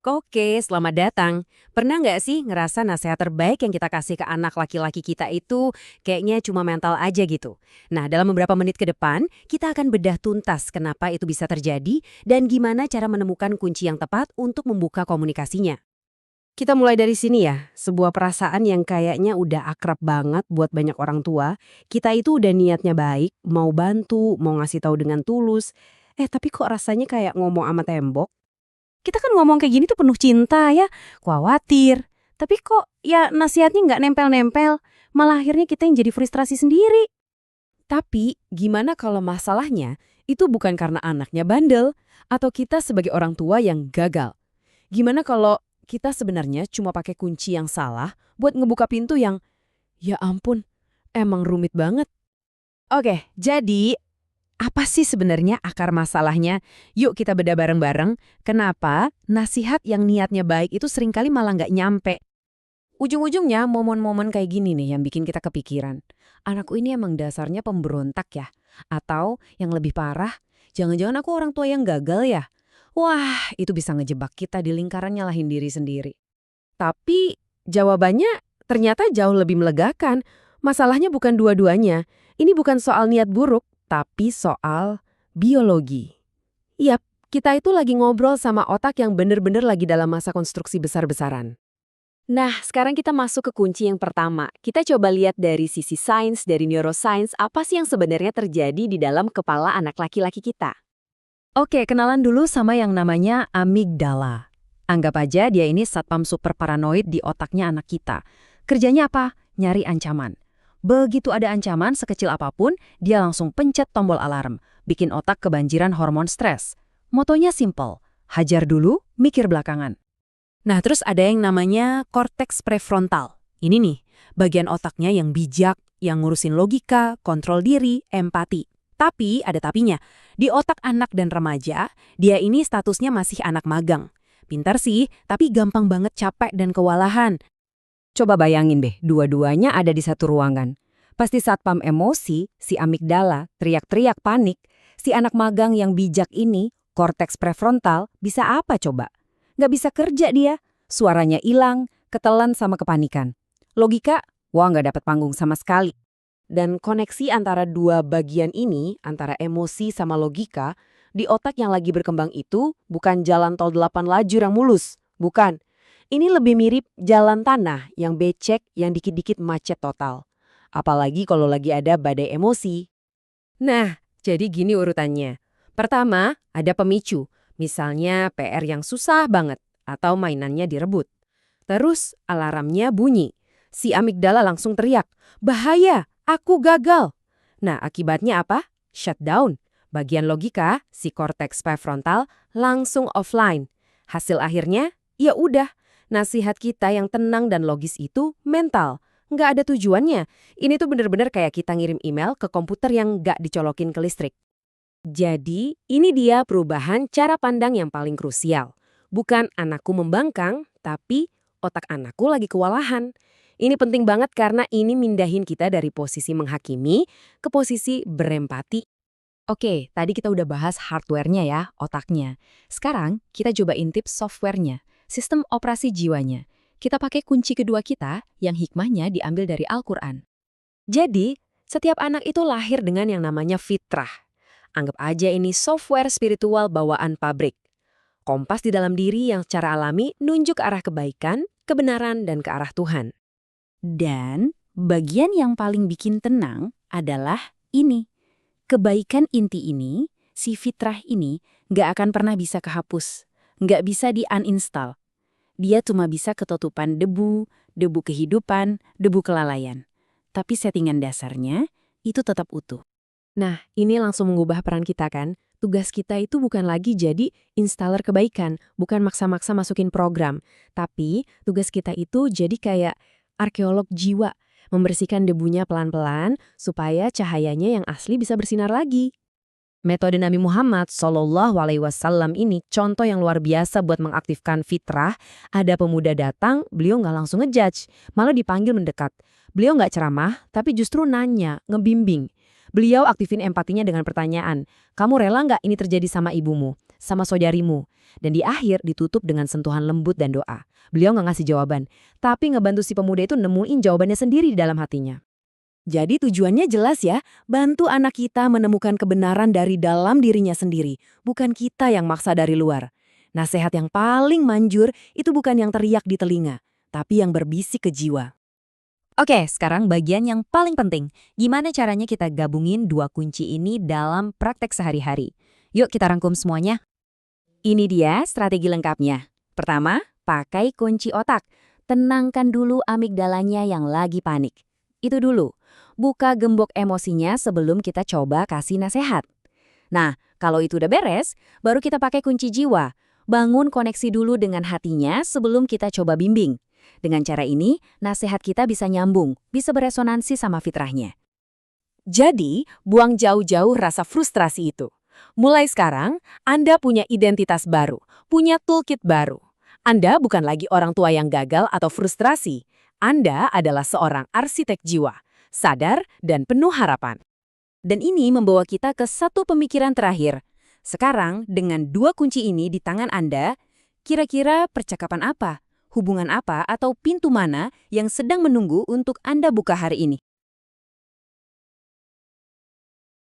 Oke, selamat datang. Pernah nggak sih ngerasa nasihat terbaik yang kita kasih ke anak laki-laki kita itu kayaknya cuma mental aja gitu? Nah, dalam beberapa menit ke depan, kita akan bedah tuntas kenapa itu bisa terjadi dan gimana cara menemukan kunci yang tepat untuk membuka komunikasinya. Kita mulai dari sini ya, sebuah perasaan yang kayaknya udah akrab banget buat banyak orang tua. Kita itu udah niatnya baik, mau bantu, mau ngasih tahu dengan tulus. Tapi kok rasanya kayak ngomong sama tembok? Kita kan ngomong kayak gini tuh penuh cinta ya, khawatir. Tapi kok ya nasihatnya nggak nempel-nempel, malah akhirnya kita yang jadi frustrasi sendiri. Tapi gimana kalau masalahnya itu bukan karena anaknya bandel atau kita sebagai orang tua yang gagal? Gimana kalau kita sebenarnya cuma pakai kunci yang salah buat ngebuka pintu yang, ya ampun, emang rumit banget. Oke, jadi apa sih sebenarnya akar masalahnya? Yuk kita bedah bareng-bareng. Kenapa nasihat yang niatnya baik itu seringkali malah nggak nyampe? Ujung-ujungnya momen-momen kayak gini nih yang bikin kita kepikiran. Anakku ini emang dasarnya pemberontak ya? Atau yang lebih parah, jangan-jangan aku orang tua yang gagal ya? Wah, itu bisa ngejebak kita di lingkaran nyalahin diri sendiri. Tapi jawabannya ternyata jauh lebih melegakan. Masalahnya bukan dua-duanya. Ini bukan soal niat buruk, tapi soal biologi. Yap, kita itu lagi ngobrol sama otak yang bener-bener lagi dalam masa konstruksi besar-besaran. Nah, sekarang kita masuk ke kunci yang pertama. Kita coba lihat dari sisi sains, dari neuroscience, apa sih yang sebenarnya terjadi di dalam kepala anak laki-laki kita. Oke, kenalan dulu sama yang namanya amigdala. Anggap aja dia ini satpam super paranoid di otaknya anak kita. Kerjanya apa? Nyari ancaman. Begitu ada ancaman sekecil apapun, dia langsung pencet tombol alarm, bikin otak kebanjiran hormon stres. Motonya simple, hajar dulu, mikir belakangan. Nah, terus ada yang namanya korteks prefrontal. Ini nih, bagian otaknya yang bijak, yang ngurusin logika, kontrol diri, empati. Tapi, ada tapinya, di otak anak dan remaja, dia ini statusnya masih anak magang. Pintar sih, tapi gampang banget capek dan kewalahan. Coba bayangin deh, dua-duanya ada di satu ruangan. Pasti satpam emosi, si amigdala, teriak-teriak panik, si anak magang yang bijak ini, korteks prefrontal, bisa apa coba? Nggak bisa kerja dia, suaranya hilang, ketelan sama kepanikan. Logika, wah nggak dapat panggung sama sekali. Dan koneksi antara dua bagian ini, antara emosi sama logika, di otak yang lagi berkembang itu bukan jalan tol 8 lajur yang mulus, bukan. Ini lebih mirip jalan tanah yang becek yang dikit-dikit macet total. Apalagi kalau lagi ada badai emosi. Nah, jadi gini urutannya. Pertama, ada pemicu. Misalnya PR yang susah banget atau mainannya direbut. Terus alarmnya bunyi. Si amigdala langsung teriak, "Bahaya, aku gagal." Nah, akibatnya apa? Shutdown. Bagian logika, si korteks prefrontal langsung offline. Hasil akhirnya, ya udah. Nasihat kita yang tenang dan logis itu mental. Nggak ada tujuannya. Ini tuh bener-bener kayak kita ngirim email ke komputer yang nggak dicolokin ke listrik. Jadi, ini dia perubahan cara pandang yang paling krusial. Bukan anakku membangkang, tapi otak anakku lagi kewalahan. Ini penting banget karena ini mindahin kita dari posisi menghakimi ke posisi berempati. Oke, tadi kita udah bahas hardware-nya ya, otaknya. Sekarang kita coba intip software-nya, sistem operasi jiwanya. Kita pakai kunci kedua kita yang hikmahnya diambil dari Al-Quran. Jadi, setiap anak itu lahir dengan yang namanya fitrah. Anggap aja ini software spiritual bawaan pabrik. Kompas di dalam diri yang secara alami nunjuk ke arah kebaikan, kebenaran, dan ke arah Tuhan. Dan bagian yang paling bikin tenang adalah ini. Kebaikan inti ini, si fitrah ini, nggak akan pernah bisa kehapus. Nggak bisa di-uninstall. Dia cuma bisa ketutupan debu, debu kehidupan, debu kelalaian. Tapi settingan dasarnya, itu tetap utuh. Nah, ini langsung mengubah peran kita kan? Tugas kita itu bukan lagi jadi installer kebaikan, bukan maksa-maksa masukin program. Tapi, tugas kita itu jadi kayak arkeolog jiwa, membersihkan debunya pelan-pelan supaya cahayanya yang asli bisa bersinar lagi. Metode Nabi Muhammad SAW ini contoh yang luar biasa buat mengaktifkan fitrah. Ada pemuda datang, beliau nggak langsung ngejudge, malah dipanggil mendekat. Beliau nggak ceramah, tapi justru nanya, ngebimbing. Beliau aktifin empatinya dengan pertanyaan, "Kamu rela nggak ini terjadi sama ibumu?" sama saudarimu. Dan di akhir ditutup dengan sentuhan lembut dan doa. Beliau nggak ngasih jawaban, tapi ngebantu si pemuda itu nemuin jawabannya sendiri di dalam hatinya. Jadi tujuannya jelas ya, bantu anak kita menemukan kebenaran dari dalam dirinya sendiri, bukan kita yang maksa dari luar. Nasihat yang paling manjur itu bukan yang teriak di telinga, tapi yang berbisik ke jiwa. Oke, sekarang bagian yang paling penting. Gimana caranya kita gabungin dua kunci ini dalam praktek sehari-hari? Yuk kita rangkum semuanya. Ini dia strategi lengkapnya. Pertama, pakai kunci otak. Tenangkan dulu amigdalanya yang lagi panik. Itu dulu. Buka gembok emosinya sebelum kita coba kasih nasihat. Nah, kalau itu udah beres, baru kita pakai kunci jiwa. Bangun koneksi dulu dengan hatinya sebelum kita coba bimbing. Dengan cara ini, nasihat kita bisa nyambung, bisa beresonansi sama fitrahnya. Jadi, buang jauh-jauh rasa frustrasi itu. Mulai sekarang, Anda punya identitas baru, punya toolkit baru. Anda bukan lagi orang tua yang gagal atau frustrasi. Anda adalah seorang arsitek jiwa, sadar dan penuh harapan. Dan ini membawa kita ke satu pemikiran terakhir. Sekarang, dengan dua kunci ini di tangan Anda, kira-kira percakapan apa, hubungan apa, atau pintu mana yang sedang menunggu untuk Anda buka hari ini?